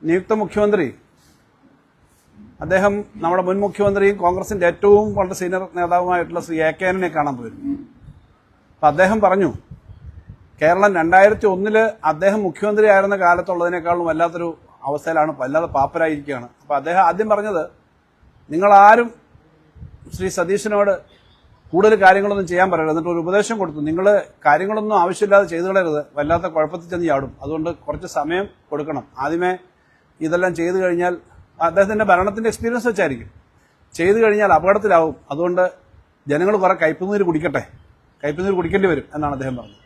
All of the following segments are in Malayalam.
നിയുക്ത മുഖ്യമന്ത്രി അദ്ദേഹം നമ്മുടെ മുൻ മുഖ്യമന്ത്രിയും കോൺഗ്രസിന്റെ ഏറ്റവും വളരെ സീനിയർ നേതാവുമായിട്ടുള്ള ശ്രീ എ കെ ആന്റണിയെ കാണാൻ പോയിരുന്നു. അപ്പൊ അദ്ദേഹം പറഞ്ഞു, കേരളം 2001 അദ്ദേഹം മുഖ്യമന്ത്രി ആയിരുന്ന കാലത്തുള്ളതിനേക്കാളും വല്ലാത്തൊരു അവസ്ഥയിലാണ്, വല്ലാതെ പാപ്പരായിരിക്കുകയാണ്. അപ്പൊ അദ്ദേഹം ആദ്യം പറഞ്ഞത്, നിങ്ങളാരും ശ്രീ സതീശനോട് കൂടുതൽ കാര്യങ്ങളൊന്നും ചെയ്യാൻ പറയരുത്. എന്നിട്ട് ഒരു ഉപദേശം കൊടുത്തു, നിങ്ങൾ കാര്യങ്ങളൊന്നും ആവശ്യമില്ലാതെ ചെയ്തു കളയരുത്, വല്ലാത്ത കുഴപ്പത്തിൽ ചെന്ന് ചാടും. അതുകൊണ്ട് കുറച്ച് സമയം കൊടുക്കണം. ആദ്യമേ ഇതെല്ലാം ചെയ്തു കഴിഞ്ഞാൽ, അദ്ദേഹത്തിന്റെ ഭരണത്തിന്റെ എക്സ്പീരിയൻസ് വെച്ചായിരിക്കും, ചെയ്തു കഴിഞ്ഞാൽ അപകടത്തിലാവും. അതുകൊണ്ട് ജനങ്ങൾ കുറെ കയ്പുനീര് കുടിക്കട്ടെ, കയ്പുനീര് കുടിക്കേണ്ടി വരും എന്നാണ് അദ്ദേഹം പറഞ്ഞത്.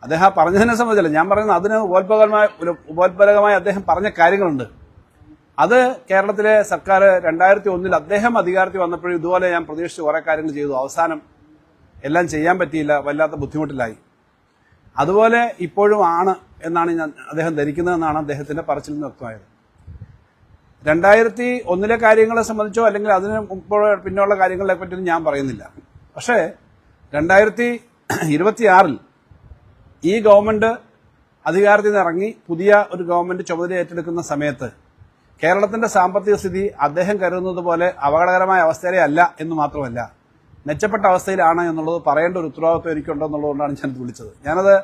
അദ്ദേഹം പറഞ്ഞതിനെ സംബന്ധിച്ചല്ല ഞാൻ പറയുന്നത്, അതിന് ഉപോത്ബലകമായി അദ്ദേഹം പറഞ്ഞ കാര്യങ്ങളുണ്ട്. അത് കേരളത്തിലെ സർക്കാർ 2001 അദ്ദേഹം അധികാരത്തിൽ വന്നപ്പോഴും ഇതുപോലെ ഞാൻ പ്രതീക്ഷിച്ച് കുറെ കാര്യങ്ങൾ ചെയ്തു. അവസാനം എല്ലാം ചെയ്യാൻ പറ്റിയില്ല, വല്ലാത്ത ബുദ്ധിമുട്ടിലായി. അതുപോലെ ഇപ്പോഴും ആണ് എന്നാണ് അദ്ദേഹം ധരിക്കുന്നതെന്നാണ് അദ്ദേഹത്തിന്റെ പറച്ചിൽ നിന്ന് വ്യക്തമായത്. 2001 കാര്യങ്ങളെ സംബന്ധിച്ചോ അല്ലെങ്കിൽ അതിന് പിന്നുള്ള കാര്യങ്ങളെ പറ്റിയും ഞാൻ പറയുന്നില്ല. പക്ഷേ 2026 ഈ ഗവൺമെന്റ് അധികാരത്തിൽ നിന്ന് ഇറങ്ങി പുതിയ ഒരു ഗവൺമെന്റ് ചുമതല ഏറ്റെടുക്കുന്ന സമയത്ത് കേരളത്തിന്റെ സാമ്പത്തിക സ്ഥിതി അദ്ദേഹം കരുതുന്നത് പോലെ അപകടകരമായ അവസ്ഥയിലേ അല്ല എന്ന് മാത്രമല്ല, മെച്ചപ്പെട്ട അവസ്ഥയിലാണ് എന്നുള്ളത് പറയേണ്ട ഒരു ഉത്തരവാദിത്വം എനിക്കുണ്ടെന്നുള്ളതുകൊണ്ടാണ് ഞാൻ വിളിച്ചത്. ഞാനത്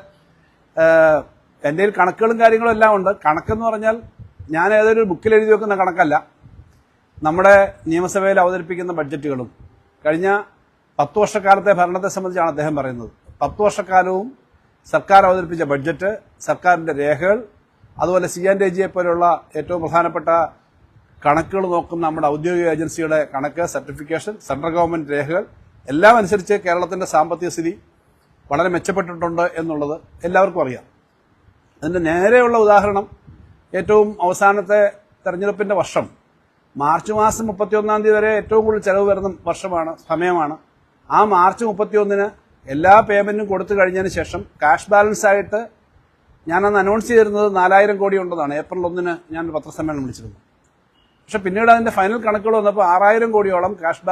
എൻ്റെ കണക്കുകളും കാര്യങ്ങളും എല്ലാം ഉണ്ട്. കണക്കെന്ന് പറഞ്ഞാൽ ഞാൻ ഏതൊരു ബുക്കിൽ എഴുതി വെക്കുന്ന കണക്കല്ല, നമ്മുടെ നിയമസഭയിൽ അവതരിപ്പിക്കുന്ന ബഡ്ജറ്റുകളും കഴിഞ്ഞ 10 വർഷക്കാലത്തെ ഭരണത്തെ സംബന്ധിച്ചാണ് അദ്ദേഹം പറയുന്നത്. 10 വർഷക്കാലവും സർക്കാർ അവതരിപ്പിച്ച ബഡ്ജറ്റ്, സർക്കാരിന്റെ രേഖകൾ, അതുപോലെ CNAG പോലുള്ള ഏറ്റവും പ്രധാനപ്പെട്ട കണക്കുകൾ നോക്കുന്ന നമ്മുടെ ഔദ്യോഗിക ഏജൻസിയുടെ കണക്ക്, സർട്ടിഫിക്കേഷൻ, സെൻട്രൽ ഗവൺമെന്റ് രേഖകൾ എല്ലാം അനുസരിച്ച് കേരളത്തിന്റെ സാമ്പത്തിക സ്ഥിതി വളരെ മെച്ചപ്പെട്ടിട്ടുണ്ട് എന്നുള്ളത് എല്ലാവർക്കും അറിയാം. അതിന്റെ നേരെയുള്ള ഉദാഹരണം ഏറ്റവും അവസാനത്തെ തെരഞ്ഞെടുപ്പിന്റെ വർഷം മാർച്ച് മാസം 31 തീയതി വരെ ഏറ്റവും കൂടുതൽ ചെലവ് വരുന്ന സമയമാണ്. ആ മാർച്ച് 31 എല്ലാ പേയ്മെന്റും കൊടുത്തു കഴിഞ്ഞതിന് ശേഷം ക്യാഷ് ബാലൻസ് ആയിട്ട് ഞാനന്ന് അനൗൺസ് ചെയ്തിരുന്നത് 4000 കോടി ഉണ്ടെന്നാണ്. ഏപ്രിൽ 1 ഞാൻ പത്രസമ്മേളനം വിളിച്ചിരുന്നു. പക്ഷെ പിന്നീട് അതിന്റെ ഫൈനൽ കണക്കുകൾ വന്നപ്പോൾ 6000 കോടിയോളം ക്യാഷ്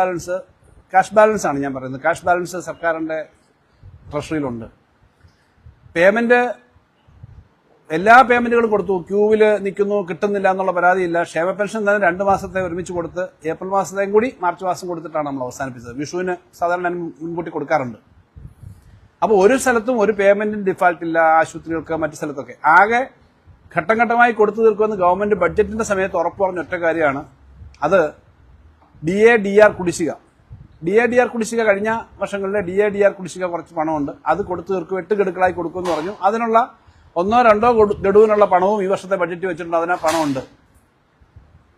ബാലൻസ് ആണ് ഞാൻ പറയുന്നത്. ക്യാഷ് ബാലൻസ് സർക്കാരിന്റെ ട്രഷറിയിലുണ്ട്. പേയ്മെന്റ് എല്ലാ പേയ്മെന്റുകളും കൊടുത്തു, ക്യൂവില് നിൽക്കുന്നു, കിട്ടുന്നില്ല എന്നുള്ള പരാതിയില്ല. ക്ഷേമ പെൻഷൻ തന്നെ 2 മാസത്തെ ഒരുമിച്ച് കൊടുത്ത് ഏപ്രിൽ മാസത്തെയും കൂടി മാർച്ച് മാസം കൊടുത്തിട്ടാണ് നമ്മൾ അവസാനിപ്പിച്ചത്. വിഷുവിന് സാധാരണ മുൻകൂട്ടി കൊടുക്കാറുണ്ട്. അപ്പോൾ ഒരു സ്ഥലത്തും ഒരു പേയ്മെന്റിന് ഡിഫാൾട്ട് ഇല്ല, ആശുപത്രികൾക്ക് മറ്റു സ്ഥലത്തൊക്കെ. ആകെ ഘട്ടം ഘട്ടമായി കൊടുത്തു തീർക്കുമെന്ന് ഗവൺമെന്റ് ബഡ്ജറ്റിന്റെ സമയത്ത് ഉറപ്പ് പറഞ്ഞ ഒറ്റ കാര്യമാണ്, അത് DADR കുടിശ്ശിക. DADR കുടിശ്ശിക കഴിഞ്ഞ വർഷങ്ങളിലെ DADR കുടിശ്ശിക കുറച്ച് പണമുണ്ട്, അത് കൊടുത്തു തീർക്കും, 8 ഗഡുക്കളായി കൊടുക്കുമെന്ന് പറഞ്ഞു. അതിനുള്ള 1-2 ഗഡുവിനുള്ള പണവും ഈ വർഷത്തെ ബഡ്ജറ്റ് വെച്ചിട്ടുണ്ട്, അതിനാ പണമുണ്ട്.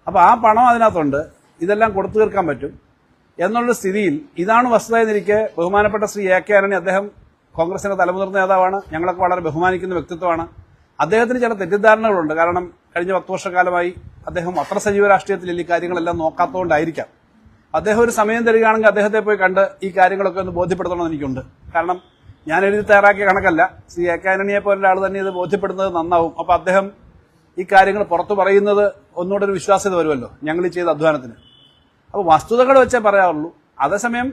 അപ്പൊ ആ പണം അതിനകത്തുണ്ട്, ഇതെല്ലാം കൊടുത്തു തീർക്കാൻ പറ്റും എന്നുള്ള സ്ഥിതിയിൽ ഇതാണ് വസ്തുത എന്നിരിക്കെ ബഹുമാനപ്പെട്ട ശ്രീ എ കെ ആന്റണി, അദ്ദേഹം കോൺഗ്രസിന്റെ തലമുതിർന്ന നേതാവാണ്, ഞങ്ങളൊക്കെ വളരെ ബഹുമാനിക്കുന്ന വ്യക്തിത്വമാണ്. അദ്ദേഹത്തിന് ചില തെറ്റിദ്ധാരണകളുണ്ട്. കാരണം കഴിഞ്ഞ 10 വർഷക്കാലമായി അദ്ദേഹം അത്ര സജീവ രാഷ്ട്രീയത്തിൽ ഈ കാര്യങ്ങളെല്ലാം നോക്കാത്തതുകൊണ്ടായിരിക്കാം. അദ്ദേഹം ഒരു സമയം തരികയാണെങ്കിൽ അദ്ദേഹത്തെ പോയി കണ്ട് ഈ കാര്യങ്ങളൊക്കെ ഒന്ന് ബോധ്യപ്പെടുത്തണമെന്ന് എനിക്കുണ്ട്. കാരണം ഞാൻ എഴുതി തയ്യാറാക്കിയ കണക്കല്ല, ശ്രീ എ കെ ആന്റണിയെ പോലെ ഒരാൾ തന്നെ ഇത് ബോധ്യപ്പെടുന്നത് നന്നാവും. അപ്പൊ അദ്ദേഹം ഈ കാര്യങ്ങൾ പുറത്തു പറയുന്നത് ഒന്നുകൂടെ ഒരു വിശ്വാസ്യത വരുമല്ലോ ഞങ്ങൾ ഈ ചെയ്ത അധ്വാനത്തിന്. അപ്പൊ വസ്തുതകൾ വെച്ചേ പറയാറുള്ളൂ. അതേസമയം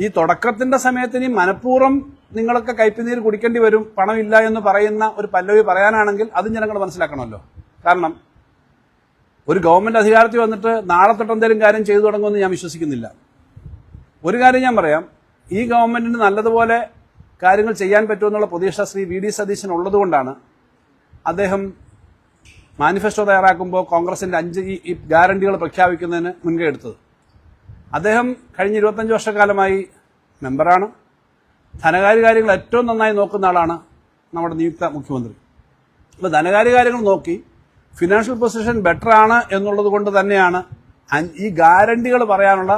ഈ തുടക്കത്തിന്റെ സമയത്ത് ഇനി മനഃപൂർവ്വം നിങ്ങളൊക്കെ കയ്പുനീര് കുടിക്കേണ്ടി വരും, പണമില്ല എന്ന് പറയുന്ന ഒരു പല്ലവി പറയാനാണെങ്കിൽ അതും ജനങ്ങൾ മനസ്സിലാക്കണമല്ലോ. കാരണം ഒരു ഗവൺമെന്റ് അധികാരത്തിൽ വന്നിട്ട് നാളെ തൊട്ട് എന്തെങ്കിലും കാര്യം ചെയ്തു തുടങ്ങുമെന്ന് ഞാൻ വിശ്വസിക്കുന്നില്ല. ഒരു കാര്യം ഞാൻ പറയാം, ഈ ഗവൺമെന്റിന് നല്ലതുപോലെ കാര്യങ്ങൾ ചെയ്യാൻ പറ്റുമെന്നുള്ള പ്രതീക്ഷ ശ്രീ VD സതീശൻ ഉള്ളതുകൊണ്ടാണ് അദ്ദേഹം മാനിഫെസ്റ്റോ തയ്യാറാക്കുമ്പോൾ കോൺഗ്രസിന്റെ 5 ഗ്യാരണ്ടികൾ പ്രഖ്യാപിക്കുന്നതിന് മുൻകൈ എടുത്തത്. അദ്ദേഹം കഴിഞ്ഞ 25 വർഷക്കാലമായി മെമ്പറാണ്, ധനകാര്യ കാര്യങ്ങൾ ഏറ്റവും നന്നായി നോക്കുന്ന ആളാണ് നമ്മുടെ നിയുക്ത മുഖ്യമന്ത്രി. അപ്പോൾ ധനകാര്യ കാര്യങ്ങൾ നോക്കി ഫിനാൻഷ്യൽ പൊസിഷൻ ബെറ്റർ ആണ് എന്നുള്ളത് കൊണ്ട് തന്നെയാണ് ഈ ഗ്യാരണ്ടികൾ പറയാനുള്ള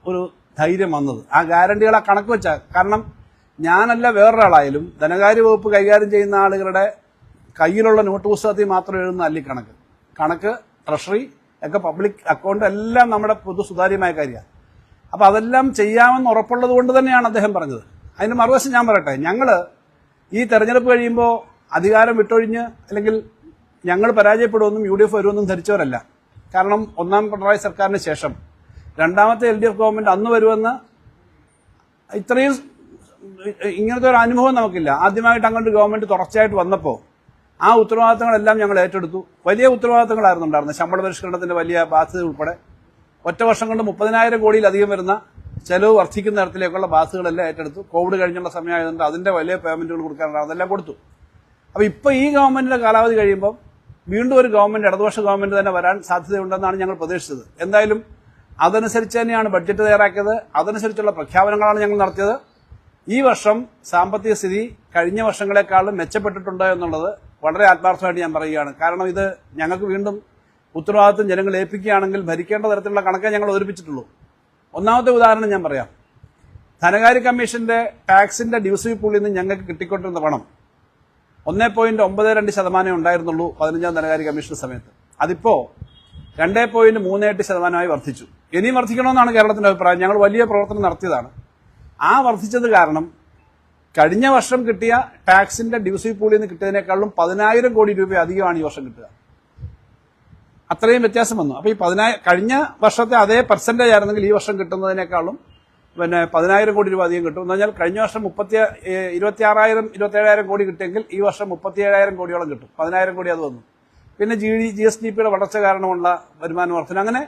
ഒരു ധൈര്യം വന്നത്. ആ ഗ്യാരണ്ടികളെ കണക്ക് വെച്ചാൽ, കാരണം ഞാനല്ല വേറൊരാളായാലും ധനകാര്യ വകുപ്പ് കൈകാര്യം ചെയ്യുന്ന ആളുകളുടെ കയ്യിലുള്ള നോട്ട് പുസ്തകത്തിൽ മാത്രം എഴുതുന്ന അല്ലി കണക്ക് ട്രഷറി ഒക്കെ പബ്ലിക് അക്കൗണ്ട് എല്ലാം നമ്മുടെ പൊതു സുതാര്യമായ കാര്യമാണ്. അപ്പൊ അതെല്ലാം ചെയ്യാമെന്ന് ഉറപ്പുള്ളത് കൊണ്ട് തന്നെയാണ് അദ്ദേഹം പറഞ്ഞത്. അതിന്റെ മറുവശം ഞാൻ പറയട്ടെ, ഞങ്ങള് ഈ തെരഞ്ഞെടുപ്പ് കഴിയുമ്പോൾ അധികാരം വിട്ടൊഴിഞ്ഞ് അല്ലെങ്കിൽ ഞങ്ങൾ പരാജയപ്പെടുമെന്നും UDF വരുമെന്നും ധരിച്ചവരല്ല. കാരണം 1ാം പിണറായി സർക്കാരിന് ശേഷം 2ാമത്തെ LDF ഗവൺമെന്റ് അന്ന് വരുമെന്ന് ഇങ്ങനത്തെ ഒരു അനുഭവം നമുക്കില്ല. ആദ്യമായിട്ട് അങ്ങോട്ട് ഗവൺമെന്റ് തുടർച്ചയായിട്ട് വന്നപ്പോൾ ആ ഉത്തരവാദിത്തങ്ങളെല്ലാം ഞങ്ങൾ ഏറ്റെടുത്തു. വലിയ ഉത്തരവാദിത്തങ്ങളായിരുന്നു ഉണ്ടായിരുന്നത്. ശമ്പള പരിഷ്കരണത്തിന്റെ വലിയ ബാധ്യത ഉൾപ്പെടെ ഒറ്റ വർഷം കൊണ്ട് 30,000 കോടിയിലധികം വരുന്ന ചെലവ് വർദ്ധിക്കുന്ന തരത്തിലേക്കുള്ള ബാധ്യതകളെല്ലാം ഏറ്റെടുത്തു. കോവിഡ് കഴിഞ്ഞുള്ള സമയമായതുകൊണ്ട് അതിന്റെ വലിയ പേയ്മെന്റുകൾ കൊടുക്കാനുണ്ടായിരുന്നു, അതെല്ലാം കൊടുത്തു. അപ്പൊ ഇപ്പൊ ഈ ഗവൺമെന്റിന്റെ കാലാവധി കഴിയുമ്പോൾ വീണ്ടും ഒരു ഗവൺമെന്റ്, ഇടതുപക്ഷ ഗവൺമെന്റ് തന്നെ വരാൻ സാധ്യതയുണ്ടെന്നാണ് ഞങ്ങൾ പ്രതീക്ഷിച്ചത്. എന്തായാലും അതനുസരിച്ച് തന്നെയാണ് ബഡ്ജറ്റ് തയ്യാറാക്കിയത്. അതനുസരിച്ചുള്ള പ്രഖ്യാപനങ്ങളാണ് ഞങ്ങൾ നടത്തിയത്. ഈ വർഷം സാമ്പത്തിക സ്ഥിതി കഴിഞ്ഞ വർഷങ്ങളെക്കാളും മെച്ചപ്പെട്ടിട്ടുണ്ട് എന്നുള്ളത് വളരെ ആത്മാർത്ഥമായിട്ട് ഞാൻ പറയുകയാണ്. കാരണം ഇത് ഞങ്ങൾക്ക് വീണ്ടും ഉത്തരവാദിത്വം ജനങ്ങൾ ഏൽപ്പിക്കുകയാണെങ്കിൽ ഭരിക്കേണ്ട തരത്തിലുള്ള കണക്കേ ഞങ്ങൾ അവതരിപ്പിച്ചിട്ടുള്ളൂ. ഒന്നാമത്തെ ഉദാഹരണം ഞാൻ പറയാം. ധനകാര്യ കമ്മീഷന്റെ ടാക്സിന്റെ ഡിവിസീവ് പൂളിൽ നിന്ന് ഞങ്ങൾക്ക് കിട്ടിക്കൊണ്ടിരുന്ന പണം 1.92% ഉണ്ടായിരുന്നുള്ളൂ 15ാം ധനകാര്യ കമ്മീഷൻ സമയത്ത്. അതിപ്പോ 2.38% വർദ്ധിച്ചു. ഇനിയും വർദ്ധിക്കണമെന്നാണ് കേരളത്തിന്റെ അഭിപ്രായം. ഞങ്ങൾ വലിയ പ്രവർത്തനം നടത്തിയതാണ്. ആ വർദ്ധിച്ചത് കാരണം കഴിഞ്ഞ വർഷം കിട്ടിയ ടാക്സിന്റെ ഡിവിസീവ് പൂളിൽ നിന്ന് കിട്ടിയതിനേക്കാളും 10,000 കോടി രൂപ അധികമാണ് ഈ വർഷം കിട്ടുക. അത്രയും വ്യത്യാസം വന്നു. അപ്പൊ ഈ കഴിഞ്ഞ വർഷത്തെ അതേ പെർസെന്റേജ് ആയിരുന്നെങ്കിൽ ഈ വർഷം കിട്ടുന്നതിനേക്കാളും 10,000 കോടി രൂപ അധികം കിട്ടും. എന്ന് പറഞ്ഞാൽ കഴിഞ്ഞ വർഷം 27,000 കോടി കിട്ടിയെങ്കിൽ ഈ വർഷം 37,000 കോടിയോളം കിട്ടും. 10,000 കോടി അത് വന്നു. പിന്നെ GSDPയുടെ വളർച്ച കാരണമുള്ള വരുമാന വർധന, അങ്ങനെ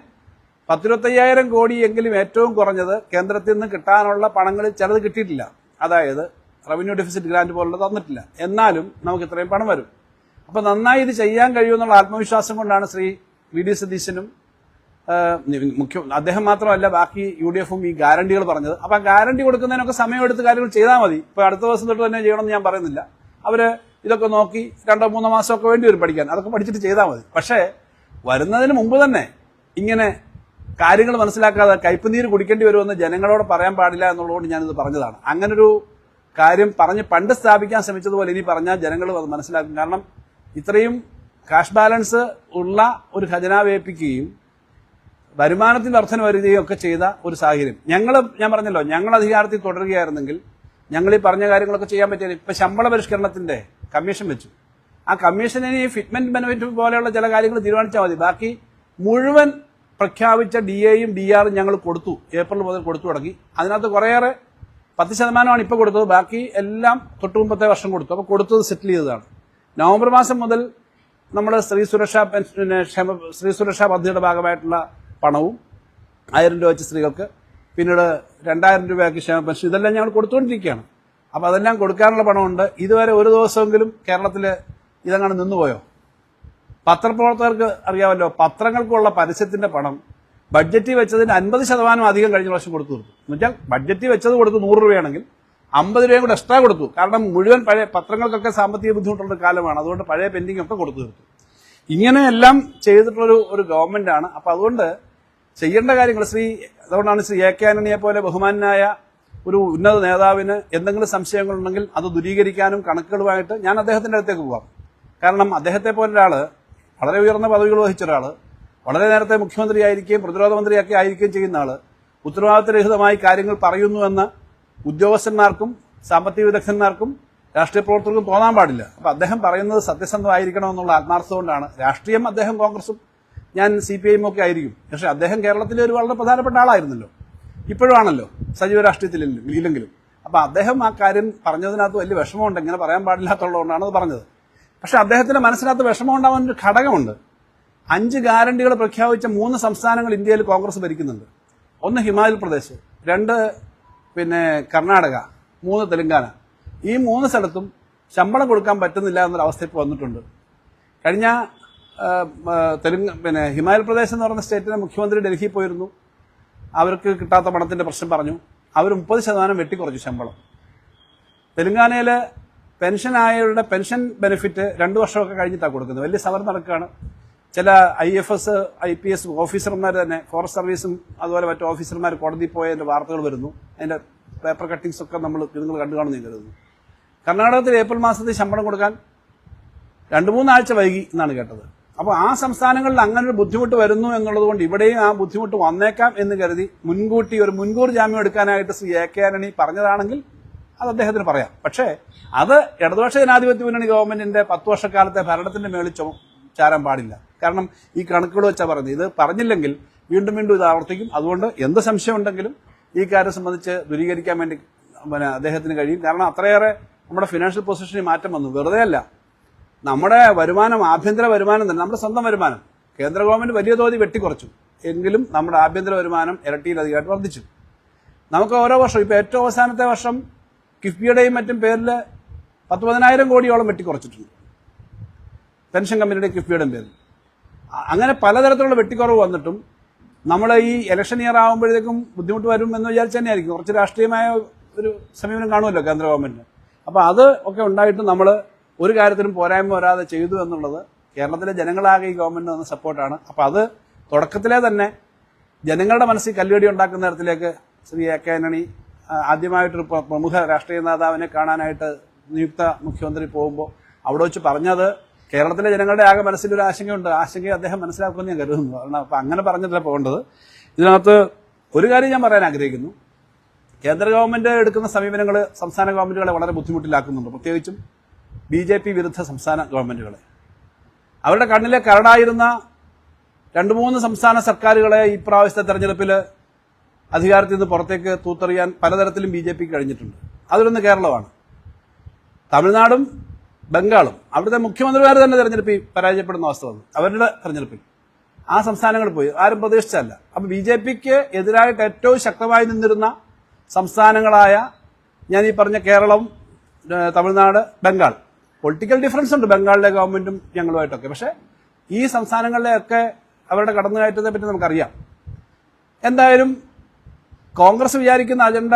10,25,000 കോടിയെങ്കിലും ഏറ്റവും കുറഞ്ഞത് കേന്ദ്രത്തിൽ നിന്ന് കിട്ടാനുള്ള പണങ്ങളിൽ ചിലത് കിട്ടിയിട്ടില്ല. അതായത് റവന്യൂ ഡെഫിസിറ്റ് ഗ്രാന്റ് പോലുള്ളത് തന്നിട്ടില്ല. എന്നാലും നമുക്ക് ഇത്രയും പണം വരും. അപ്പൊ നന്നായി ഇത് ചെയ്യാൻ കഴിയുമെന്നുള്ള ആത്മവിശ്വാസം കൊണ്ടാണ് ശ്രീ VD സതീശനും അദ്ദേഹം മാത്രമല്ല ബാക്കി UDFും ഈ ഗ്യാരണ്ടികൾ പറഞ്ഞത്. അപ്പൊ ആ ഗ്യാരണ്ടി കൊടുക്കുന്നതിനൊക്കെ സമയമെടുത്ത് കാര്യങ്ങൾ ചെയ്താൽ മതി. ഇപ്പൊ അടുത്ത ദിവസം തൊട്ട് തന്നെ ചെയ്യണമെന്ന് ഞാൻ പറയുന്നില്ല. അവര് ഇതൊക്കെ നോക്കി 2-3 മാസമൊക്കെ വേണ്ടി വരും പഠിക്കാൻ. അതൊക്കെ പഠിച്ചിട്ട് ചെയ്താൽ മതി. പക്ഷേ വരുന്നതിന് മുമ്പ് തന്നെ ഇങ്ങനെ കാര്യങ്ങൾ മനസ്സിലാക്കാതെ കയ്പുനീര് കുടിക്കേണ്ടി വരുമെന്ന് ജനങ്ങളോട് പറയാൻ പാടില്ല എന്നുള്ളതുകൊണ്ട് ഞാനിത് പറഞ്ഞതാണ്. അങ്ങനൊരു കാര്യം പറഞ്ഞ് പണ്ട് സ്ഥാപിക്കാൻ ശ്രമിച്ചതുപോലെ ഇനി പറഞ്ഞാൽ ജനങ്ങൾ അത് മനസ്സിലാക്കും. കാരണം ഇത്രയും കാഷ് ബാലൻസ് ഉള്ള ഒരു ഖജനാവ് ഏൽപ്പിക്കുകയും വരുമാനത്തിൽ വർധന വരികയും ഒക്കെ ചെയ്ത ഒരു സാഹചര്യം ഞാൻ പറഞ്ഞല്ലോ, ഞങ്ങൾ അധികാരത്തിൽ തുടരുകയായിരുന്നെങ്കിൽ ഞങ്ങൾ ഈ പറഞ്ഞ കാര്യങ്ങളൊക്കെ ചെയ്യാൻ പറ്റില്ല. ഇപ്പൊ ശമ്പള പരിഷ്കരണത്തിന്റെ കമ്മീഷൻ വെച്ചു. ആ കമ്മീഷനെ ഈ ഫിറ്റ്മെന്റ് ബെനിഫിറ്റ് പോലെയുള്ള ചില കാര്യങ്ങൾ തീരുമാനിച്ചാൽ മതി. ബാക്കി മുഴുവൻ പ്രഖ്യാപിച്ച DAയും DRും ഞങ്ങൾ കൊടുത്തു. ഏപ്രിൽ മുതൽ കൊടുത്തു തുടങ്ങി. അതിനകത്ത് കുറേയേറെ 10% ഇപ്പൊ കൊടുത്തത്. ബാക്കി എല്ലാം തൊട്ടു മുമ്പത്തെ വർഷം കൊടുത്തു. അപ്പൊ കൊടുത്തത് സെറ്റിൽ ചെയ്തതാണ്. നവംബർ മാസം മുതൽ നമ്മൾ സ്ത്രീ സുരക്ഷാ പദ്ധതിയുടെ ഭാഗമായിട്ടുള്ള പണവും 1,000 രൂപ വെച്ച് സ്ത്രീകൾക്ക്, പിന്നീട് 2,000 രൂപയാക്കി ക്ഷേമ പെൻഷൻ, ഇതെല്ലാം ഞങ്ങൾ കൊടുത്തുകൊണ്ടിരിക്കുകയാണ്. അപ്പൊ അതെല്ലാം കൊടുക്കാനുള്ള പണമുണ്ട്. ഇതുവരെ ഒരു ദിവസമെങ്കിലും കേരളത്തില് ഇതങ്ങനെ നിന്നുപോയോ? പത്രപ്രവർത്തകർക്ക് അറിയാമല്ലോ, പത്രങ്ങൾക്കുള്ള പരസ്യത്തിന്റെ പണം ബഡ്ജറ്റിൽ വെച്ചതിന് 50% അധികം കഴിഞ്ഞ പ്രാവശ്യം കൊടുത്തു തീർത്തു. എന്നുവെച്ചാൽ ബഡ്ജറ്റിൽ വെച്ചത് കൊടുത്ത് 100 രൂപയാണെങ്കിൽ 50 രൂപയും കൂടെ എക്സ്ട്രാ കൊടുത്തു. കാരണം മുഴുവൻ പഴയ പത്രങ്ങൾക്കൊക്കെ സാമ്പത്തിക ബുദ്ധിമുട്ടുള്ള കാലമാണ്. അതുകൊണ്ട് പഴയ പെൻഡിംഗ് ഒക്കെ കൊടുത്തു തീർത്തു. ഇങ്ങനെയെല്ലാം ചെയ്തിട്ടുള്ള ഒരു ഗവൺമെന്റ് ആണ്. അപ്പൊ അതുകൊണ്ട് ചെയ്യേണ്ട കാര്യങ്ങൾ അതുകൊണ്ടാണ് ശ്രീ AK ആന്റണിയെ പോലെ ബഹുമാനായ ഒരു ഉന്നത നേതാവിന് എന്തെങ്കിലും സംശയങ്ങളുണ്ടെങ്കിൽ അത് ദൂരീകരിക്കാനും കണക്കുകളുമായിട്ട് ഞാൻ അദ്ദേഹത്തിന്റെ അടുത്തേക്ക് പോകാം. കാരണം അദ്ദേഹത്തെ പോലെ ഒരാള്, വളരെ ഉയർന്ന പദവികൾ വഹിച്ച ഒരാള്, വളരെ നേരത്തെ മുഖ്യമന്ത്രിയായിരിക്കുകയും പ്രതിരോധ മന്ത്രിയൊക്കെ ആയിരിക്കുകയും ചെയ്യുന്ന ആള് ഉത്തരവാദിത്തരഹിതമായി കാര്യങ്ങൾ പറയുന്നുവെന്ന് ഉദ്യോഗസ്ഥന്മാർക്കും സാമ്പത്തിക വിദഗ്ധന്മാർക്കും രാഷ്ട്രീയ പ്രവർത്തകർക്കും തോന്നാൻ പാടില്ല. അപ്പൊ അദ്ദേഹം പറയുന്നത് സത്യസന്ധമായിരിക്കണമെന്നുള്ള ആത്മാർത്ഥത കൊണ്ടാണ്. രാഷ്ട്രീയം അദ്ദേഹം കോൺഗ്രസും ഞാൻ CPIM ഒക്കെ ആയിരിക്കും. പക്ഷെ അദ്ദേഹം കേരളത്തിലെ ഒരു വളരെ പ്രധാനപ്പെട്ട ആളായിരുന്നല്ലോ, ഇപ്പോഴും ആണല്ലോ, സജീവ രാഷ്ട്രീയത്തിൽ ഇല്ലെങ്കിലും. അപ്പൊ അദ്ദേഹം ആ കാര്യം പറഞ്ഞതിനകത്ത് വലിയ വിഷമമുണ്ട്. ഇങ്ങനെ പറയാൻ പാടില്ലാത്തുള്ളതുകൊണ്ടാണ് അത് പറഞ്ഞത്. പക്ഷെ അദ്ദേഹത്തിന്റെ മനസ്സിനകത്ത് വിഷമം ഉണ്ടാവാൻ ഒരു ഘടകമുണ്ട്. 5 ഗ്യാരണ്ടികൾ പ്രഖ്യാപിച്ച 3 സംസ്ഥാനങ്ങൾ ഇന്ത്യയിൽ കോൺഗ്രസ് ഭരിക്കുന്നുണ്ട്. 1 ഹിമാചൽ പ്രദേശ്, 2 കർണാടക, 3 തെലങ്കാന. ഈ 3 സ്ഥലത്തും ശമ്പളം കൊടുക്കാൻ പറ്റുന്നില്ല എന്നൊരവസ്ഥ ഇപ്പോൾ വന്നിട്ടുണ്ട്. കഴിഞ്ഞ ഹിമാചൽ പ്രദേശ് എന്ന് പറയുന്ന സ്റ്റേറ്റിലെ മുഖ്യമന്ത്രി ഡൽഹിയിൽ പോയിരുന്നു. അവർക്ക് കിട്ടാത്ത പണത്തിന്റെ പ്രശ്നം പറഞ്ഞു. അവർ 30% വെട്ടിക്കുറച്ചു ശമ്പളം. തെലങ്കാനയില് പെൻഷനായവരുടെ പെൻഷൻ ബെനിഫിറ്റ് 2 വർഷമൊക്കെ കഴിഞ്ഞിട്ടാണ് കൊടുക്കുന്നത്. വലിയ സമരം നടക്കുകയാണ്. ചില IFS IPS ഓഫീസർമാർ തന്നെ, ഫോറസ്റ്റ് സർവീസും അതുപോലെ മറ്റു ഓഫീസർമാർ കോടതിയിൽ പോയതിന്റെ വാർത്തകൾ വരുന്നു. അതിന്റെ പേപ്പർ കട്ടിങ്സ് ഒക്കെ നിങ്ങൾ കണ്ടു കാണുന്നു കരുതുന്നു. കർണാടകത്തിൽ ഏപ്രിൽ മാസത്തിൽ ശമ്പളം കൊടുക്കാൻ 2-3 ആഴ്ച വൈകി എന്നാണ് കേട്ടത്. അപ്പോൾ ആ സംസ്ഥാനങ്ങളിൽ അങ്ങനെ ഒരു ബുദ്ധിമുട്ട് വരുന്നു എന്നുള്ളത് കൊണ്ട് ഇവിടെയും ആ ബുദ്ധിമുട്ട് വന്നേക്കാം എന്ന് കരുതി മുൻകൂട്ടി ഒരു മുൻകൂർ ജാമ്യം എടുക്കാനായിട്ട് ശ്രീ AK ആന്റണി പറഞ്ഞതാണെങ്കിൽ അത് അദ്ദേഹത്തിന് പറയാം. പക്ഷേ അത് ഇടതുപക്ഷ ജനാധിപത്യ മുന്നണി ഗവൺമെന്റിന്റെ 10 വർഷക്കാലത്തെ ഭരണത്തിന്റെ മേളിൽ ചാരാൻ പാടില്ല. കാരണം ഈ കണക്കുകൾ വെച്ചാൽ പറഞ്ഞത്, ഇത് പറഞ്ഞില്ലെങ്കിൽ വീണ്ടും വീണ്ടും ഇത് ആവർത്തിക്കും. അതുകൊണ്ട് എന്ത് സംശയം ഉണ്ടെങ്കിലും ഈ കാര്യം സംബന്ധിച്ച് ദൂരീകരിക്കാൻ വേണ്ടി അദ്ദേഹത്തിന് കഴിയും. കാരണം അത്രയേറെ നമ്മുടെ ഫിനാൻഷ്യൽ പൊസിഷനിൽ മാറ്റം വന്നു. വെറുതെ അല്ല, നമ്മുടെ വരുമാനം, ആഭ്യന്തര വരുമാനം തന്നെ, നമ്മുടെ സ്വന്തം വരുമാനം കേന്ദ്ര ഗവൺമെന്റ് വലിയ തോതിൽ വെട്ടിക്കുറച്ചു എങ്കിലും നമ്മുടെ ആഭ്യന്തര വരുമാനം ഇരട്ടിയിലധികമായിട്ട് വർദ്ധിച്ചു. നമുക്ക് ഓരോ വർഷം, ഇപ്പൊ ഏറ്റവും അവസാനത്തെ വർഷം കിഫ്ബിയുടെയും മറ്റും പേരിൽ 10,000 കോടിയോളം വെട്ടിക്കുറച്ചിട്ടുണ്ട്, പെൻഷൻ കമ്പനിയുടെ കിഫ്ബിയുടെയും പേരിൽ. അങ്ങനെ പലതരത്തിലുള്ള വെട്ടിക്കുറവ് വന്നിട്ടും നമ്മൾ ഈ ഇലക്ഷൻ ഇയർ ആകുമ്പോഴത്തേക്കും ബുദ്ധിമുട്ട് വരും എന്ന് വിചാരിച്ചു തന്നെയായിരിക്കും. കുറച്ച് രാഷ്ട്രീയമായ ഒരു സമീപനം കാണുമല്ലോ കേന്ദ്ര ഗവൺമെന്റിന്. അപ്പൊ അത് ഒക്കെ ഉണ്ടായിട്ട് നമ്മൾ ഒരു കാര്യത്തിലും പോരായ്മ വരാതെ ചെയ്തു എന്നുള്ളത് കേരളത്തിലെ ജനങ്ങളാകെ ഈ ഗവൺമെന്റിന് തന്ന സപ്പോർട്ടാണ്. അപ്പൊ അത് തുടക്കത്തിലെ തന്നെ ജനങ്ങളുടെ മനസ്സിൽ കല്ലുകടി ഉണ്ടാക്കുന്ന തരത്തിലേക്ക് ശ്രീ എ കെ ആന്റണി ആദ്യമായിട്ടൊരു പ്രമുഖ രാഷ്ട്രീയ നേതാവിനെ കാണാനായിട്ട് നിയുക്ത മുഖ്യമന്ത്രി പോകുമ്പോൾ അവിടെ വെച്ച് പറഞ്ഞത് കേരളത്തിലെ ജനങ്ങളുടെ ആകെ മനസ്സിലൊരു ആശങ്കയുണ്ട്. ആശങ്കയെ അദ്ദേഹം മനസ്സിലാക്കുമെന്ന് ഞാൻ കരുതുന്നു. കാരണം അപ്പൊ അങ്ങനെ പറഞ്ഞിട്ടല്ല പോകേണ്ടത്. ഇതിനകത്ത് ഒരു കാര്യം ഞാൻ പറയാൻ ആഗ്രഹിക്കുന്നു. കേന്ദ്ര ഗവൺമെന്റ് എടുക്കുന്ന സമീപനങ്ങൾ സംസ്ഥാന ഗവൺമെന്റുകളെ വളരെ ബുദ്ധിമുട്ടിലാക്കുന്നുണ്ട്, പ്രത്യേകിച്ചും BJP വിരുദ്ധ സംസ്ഥാന ഗവൺമെന്റുകളെ. അവരുടെ കണ്ണിലെ കരടായിരുന്ന 2-3 സംസ്ഥാന സർക്കാരുകളെ ഈ പ്രാവശ്യത്തെ തെരഞ്ഞെടുപ്പിൽ അധികാരത്തിൽ നിന്ന് പുറത്തേക്ക് തൂത്തെറിയാൻ പലതരത്തിലും BJP കഴിഞ്ഞിട്ടുണ്ട്. അതിലൊന്ന് കേരളമാണ്. തമിഴ്നാടും ബംഗാളും അവിടുത്തെ മുഖ്യമന്ത്രിമാർ തന്നെ തെരഞ്ഞെടുപ്പിൽ പരാജയപ്പെടുന്ന അവസ്ഥ വന്നു. അവരുടെ തെരഞ്ഞെടുപ്പിൽ ആ സംസ്ഥാനങ്ങൾ പോയി, ആരും പ്രതീക്ഷിച്ചല്ല. അപ്പൊ BJPക്ക് എതിരായിട്ട് ഏറ്റവും ശക്തമായി നിന്നിരുന്ന സംസ്ഥാനങ്ങളായ ഞാൻ ഈ പറഞ്ഞ കേരളം, തമിഴ്നാട്, ബംഗാൾ, പൊളിറ്റിക്കൽ ഡിഫറൻസ് ഉണ്ട് ബംഗാളിലെ ഗവൺമെന്റും ഞങ്ങളുമായിട്ടൊക്കെ. പക്ഷെ ഈ സംസ്ഥാനങ്ങളിലെയൊക്കെ അവരുടെ കടന്നുകയറ്റത്തെ പറ്റി നമുക്കറിയാം. എന്തായാലും കോൺഗ്രസ് വിചാരിക്കുന്ന അജണ്ട,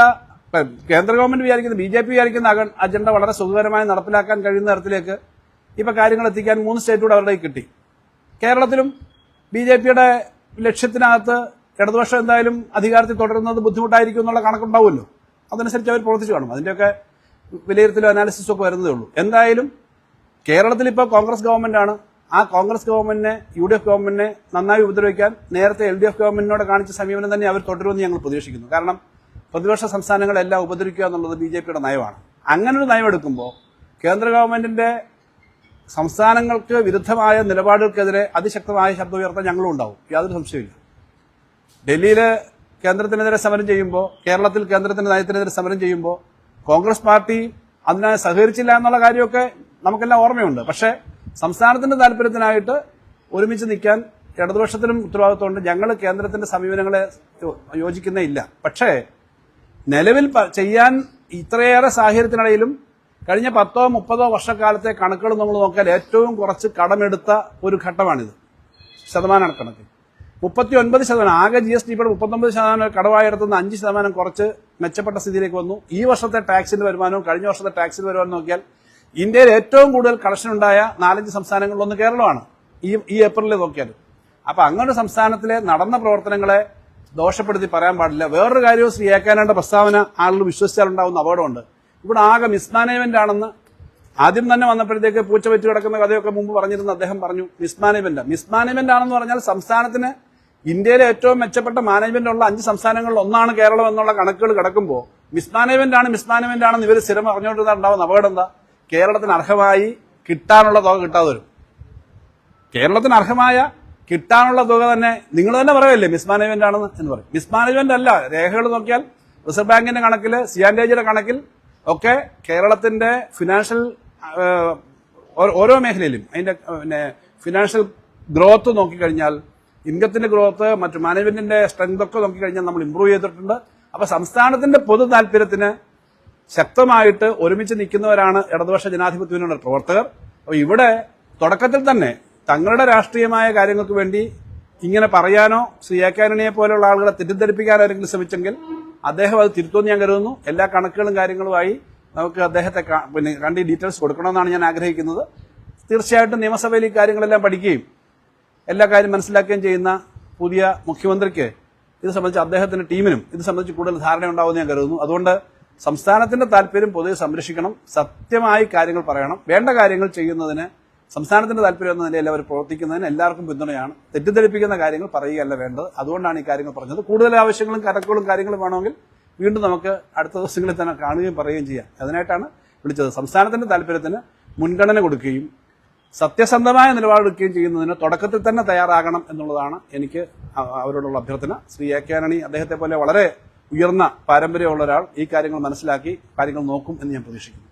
കേന്ദ്ര ഗവൺമെന്റ് വിചാരിക്കുന്ന, BJP വിചാരിക്കുന്ന അജണ്ട വളരെ സുഖകരമായി നടപ്പിലാക്കാൻ കഴിയുന്ന തരത്തിലേക്ക് ഇപ്പൊ കാര്യങ്ങൾ എത്തിക്കാൻ 3 സ്റ്റേറ്റുകൂടെ അവരുടെ കിട്ടി. കേരളത്തിലും BJPയുടെ ലക്ഷ്യത്തിനകത്ത് ഇടതുപക്ഷം എന്തായാലും അധികാരത്തിൽ തുടരുന്നത് ബുദ്ധിമുട്ടായിരിക്കും എന്നുള്ള കണക്കുണ്ടാവുമല്ലോ. അതനുസരിച്ച് അവർ പ്രവർത്തിച്ചു കാണും. അതിന്റെയൊക്കെ വിലയിരുത്തലും അനാലിസിസും ഒക്കെ വരുന്നതേ ഉള്ളൂ. എന്തായാലും കേരളത്തിൽ ഇപ്പോൾ കോൺഗ്രസ് ഗവൺമെന്റാണ്. ആ കോൺഗ്രസ് ഗവൺമെന്റിനെ, UDF ഗവൺമെന്റിനെ നന്നായി ഉപദ്രവിക്കാൻ നേരത്തെ LDF ഗവൺമെന്റിനോട് കാണിച്ച സമീപനം തന്നെ അവർ തുടരുമെന്ന് ഞങ്ങൾ പ്രതീക്ഷിക്കുന്നു. കാരണം പ്രതിപക്ഷ സംസ്ഥാനങ്ങളെല്ലാം ഉപദ്രവിക്കുക എന്നുള്ളത് BJPയുടെ നയമാണ്. അങ്ങനൊരു നയമെടുക്കുമ്പോൾ കേന്ദ്ര ഗവൺമെന്റിന്റെ സംസ്ഥാനങ്ങൾക്ക് വിരുദ്ധമായ നിലപാടുകൾക്കെതിരെ അതിശക്തമായ ശബ്ദം ഉയർത്താൻ ഞങ്ങളും ഉണ്ടാവും, യാതൊരു സംശയമില്ല. ഡൽഹിയിൽ കേന്ദ്രത്തിനെതിരെ സമരം ചെയ്യുമ്പോൾ, കേരളത്തിൽ കേന്ദ്രത്തിന്റെ നയത്തിനെതിരെ സമരം ചെയ്യുമ്പോൾ കോൺഗ്രസ് പാർട്ടി അതിനെ സഹകരിച്ചില്ല എന്നുള്ള കാര്യമൊക്കെ നമുക്കെല്ലാം ഓർമ്മയുണ്ട്. പക്ഷേ സംസ്ഥാനത്തിന്റെ താല്പര്യത്തിനായിട്ട് ഒരുമിച്ച് നിൽക്കാൻ ഇടതുപക്ഷത്തിനും ഉത്തരവാദിത്വമുണ്ട്. ഞങ്ങൾ കേന്ദ്രത്തിന്റെ സമീപനങ്ങളെ യോജിക്കുന്നേ ഇല്ല. പക്ഷേ നിലവിൽ ചെയ്യാൻ ഇത്രയേറെ സാഹചര്യത്തിനിടയിലും കഴിഞ്ഞ 10-30 വർഷക്കാലത്തെ കണക്കുകൾ നമ്മൾ നോക്കിയാൽ ഏറ്റവും കുറച്ച് കടമെടുത്ത ഒരു ഘട്ടമാണിത്. ശതമാനക്കണക്ക് 39%. ആകെ GST ഇപ്പോൾ 39% കടവായെടുത്തുന്ന 5% കുറച്ച് മെച്ചപ്പെട്ട സ്ഥിതിയിലേക്ക് വന്നു. ഈ വർഷത്തെ ടാക്സിന്റെ വരുമാനവും കഴിഞ്ഞ വർഷത്തെ ടാക്സിന്റെ വരുമാനം നോക്കിയാൽ ഇന്ത്യയിൽ ഏറ്റവും കൂടുതൽ കളക്ഷൻ ഉണ്ടായ 4-5 സംസ്ഥാനങ്ങളിലൊന്ന് കേരളമാണ് ഈ ഏപ്രിലിൽ നോക്കിയാൽ. അപ്പൊ അങ്ങനെ സംസ്ഥാനത്തിലെ നടന്ന പ്രവർത്തനങ്ങളെ ദോഷപ്പെടുത്തി പറയാൻ പാടില്ല. വേറൊരു കാര്യവും ശ്രീ എ കെ ആന്റണിയുടെ പ്രസ്താവന ആളുകൾ വിശ്വസിച്ചാൽ ഉണ്ടാവുന്ന അപകടമുണ്ട്. ഇവിടെ ആകെ മിസ്മാനേജ്മെന്റ് ആണെന്ന് ആദ്യം തന്നെ വന്നപ്പോഴത്തേക്ക് പൂച്ച വെച്ച് കിടക്കുന്ന കഥയൊക്കെ മുമ്പ് പറഞ്ഞിരുന്ന അദ്ദേഹം പറഞ്ഞു മിസ്മാനേജ്മെന്റ് ആണെന്ന് പറഞ്ഞാൽ സംസ്ഥാനത്തിന് ഇന്ത്യയിലെ ഏറ്റവും മെച്ചപ്പെട്ട മാനേജ്മെന്റ് ഉള്ള 5 സംസ്ഥാനങ്ങളിൽ ഒന്നാണ് കേരളം എന്നുള്ള കണക്കുകൾ കിടക്കുമ്പോൾ മിസ്മാനേജ്മെന്റ് ആണെന്ന് ഇവർ സ്ഥിരം പറഞ്ഞുകൊണ്ടിരുന്ന ഉണ്ടാവുന്ന അപകടം എന്താ? കേരളത്തിന് അർഹമായി കിട്ടാനുള്ള തുക കിട്ടാതെ വരും. കേരളത്തിന് അർഹമായ കിട്ടാനുള്ള തുക തന്നെ നിങ്ങൾ തന്നെ പറയല്ലേ മിസ്മാനേജ്മെന്റ് ആണെന്ന് എന്ന് പറയും. മിസ്മാനേജ്മെന്റ് അല്ല, രേഖകൾ നോക്കിയാൽ റിസർവ് ബാങ്കിന്റെ കണക്കിൽ, സിയാൻഡേജിയുടെ കണക്കിൽ ഒക്കെ കേരളത്തിന്റെ ഫിനാൻഷ്യൽ ഓരോ മേഖലയിലും അതിന്റെ ഫിനാൻഷ്യൽ ഗ്രോത്ത് നോക്കിക്കഴിഞ്ഞാൽ, ഇൻകത്തിന്റെ ഗ്രോത്ത്, മറ്റു മാനേജ്മെന്റിന്റെ സ്ട്രെങ്ത് ഒക്കെ നോക്കിക്കഴിഞ്ഞാൽ നമ്മൾ ഇംപ്രൂവ് ചെയ്തിട്ടുണ്ട്. അപ്പൊ സംസ്ഥാനത്തിന്റെ പൊതു താല്പര്യത്തിന് ശക്തമായിട്ട് ഒരുമിച്ച് നിൽക്കുന്നവരാണ് ഇടതുപക്ഷ ജനാധിപത്യ മുന്നണിയുടെ പ്രവർത്തകർ. അപ്പൊ ഇവിടെ തുടക്കത്തിൽ തന്നെ തങ്ങളുടെ രാഷ്ട്രീയമായ കാര്യങ്ങൾക്ക് വേണ്ടി ഇങ്ങനെ പറയാനോ ശ്രീ എ കെ ആന്റണിയെ പോലെയുള്ള ആളുകളെ തെറ്റിദ്ധരിപ്പിക്കാനോ ആരെങ്കിലും ശ്രമിച്ചെങ്കിൽ അദ്ദേഹം അത് തിരുത്തുമെന്ന് ഞാൻ കരുതുന്നു. എല്ലാ കണക്കുകളും കാര്യങ്ങളുമായി നമുക്ക് അദ്ദേഹത്തെ കണ്ട് ഡീറ്റെയിൽസ് കൊടുക്കണമെന്നാണ് ഞാൻ ആഗ്രഹിക്കുന്നത്. തീർച്ചയായിട്ടും നിയമസഭയിൽ ഈ കാര്യങ്ങളെല്ലാം പഠിക്കുകയും എല്ലാ കാര്യം മനസ്സിലാക്കുകയും ചെയ്യുന്ന പുതിയ മുഖ്യമന്ത്രിക്ക് ഇത് സംബന്ധിച്ച് അദ്ദേഹത്തിന്റെ ടീമിനും ഇത് സംബന്ധിച്ച് കൂടുതൽ ധാരണ ഉണ്ടാവുമെന്ന് ഞാൻ കരുതുന്നു. അതുകൊണ്ട് സംസ്ഥാനത്തിന്റെ താല്പര്യം പൊതുവെ സംരക്ഷിക്കണം, സത്യമായി കാര്യങ്ങൾ പറയണം, വേണ്ട കാര്യങ്ങൾ ചെയ്യുന്നതിന് സംസ്ഥാനത്തിന്റെ താല്പര്യം എന്ന നിലയിൽ അവർ പ്രവർത്തിക്കുന്നതിന് എല്ലാവർക്കും പിന്തുണയാണ്. തെറ്റിദ്ധരിപ്പിക്കുന്ന കാര്യങ്ങൾ പറയുകയല്ല വേണ്ടത്. അതുകൊണ്ടാണ് ഈ കാര്യങ്ങൾ പറഞ്ഞത്. കൂടുതൽ ആവശ്യങ്ങളും കണക്കുകളും കാര്യങ്ങളും വേണമെങ്കിൽ വീണ്ടും നമുക്ക് അടുത്ത ദിവസങ്ങളിൽ തന്നെ കാണുകയും പറയുകയും ചെയ്യാം. അതിനായിട്ടാണ് വിളിച്ചത്. സംസ്ഥാനത്തിന്റെ താല്പര്യത്തിന് മുൻഗണന കൊടുക്കുകയും സത്യസന്ധമായ നിലപാടെടുക്കുകയും ചെയ്യുന്നതിന് തുടക്കത്തിൽ തന്നെ തയ്യാറാകണം എന്നുള്ളതാണ് എനിക്ക് അവരോടുള്ള അഭ്യർത്ഥന. ശ്രീ എ കെ ആന്റണി അദ്ദേഹത്തെ പോലെ വളരെ ഉയർന്ന പാരമ്പര്യമുള്ള ഒരാൾ ഈ കാര്യങ്ങൾ മനസ്സിലാക്കി കാര്യങ്ങൾ നോക്കും എന്ന് ഞാൻ പ്രതീക്ഷിക്കുന്നു.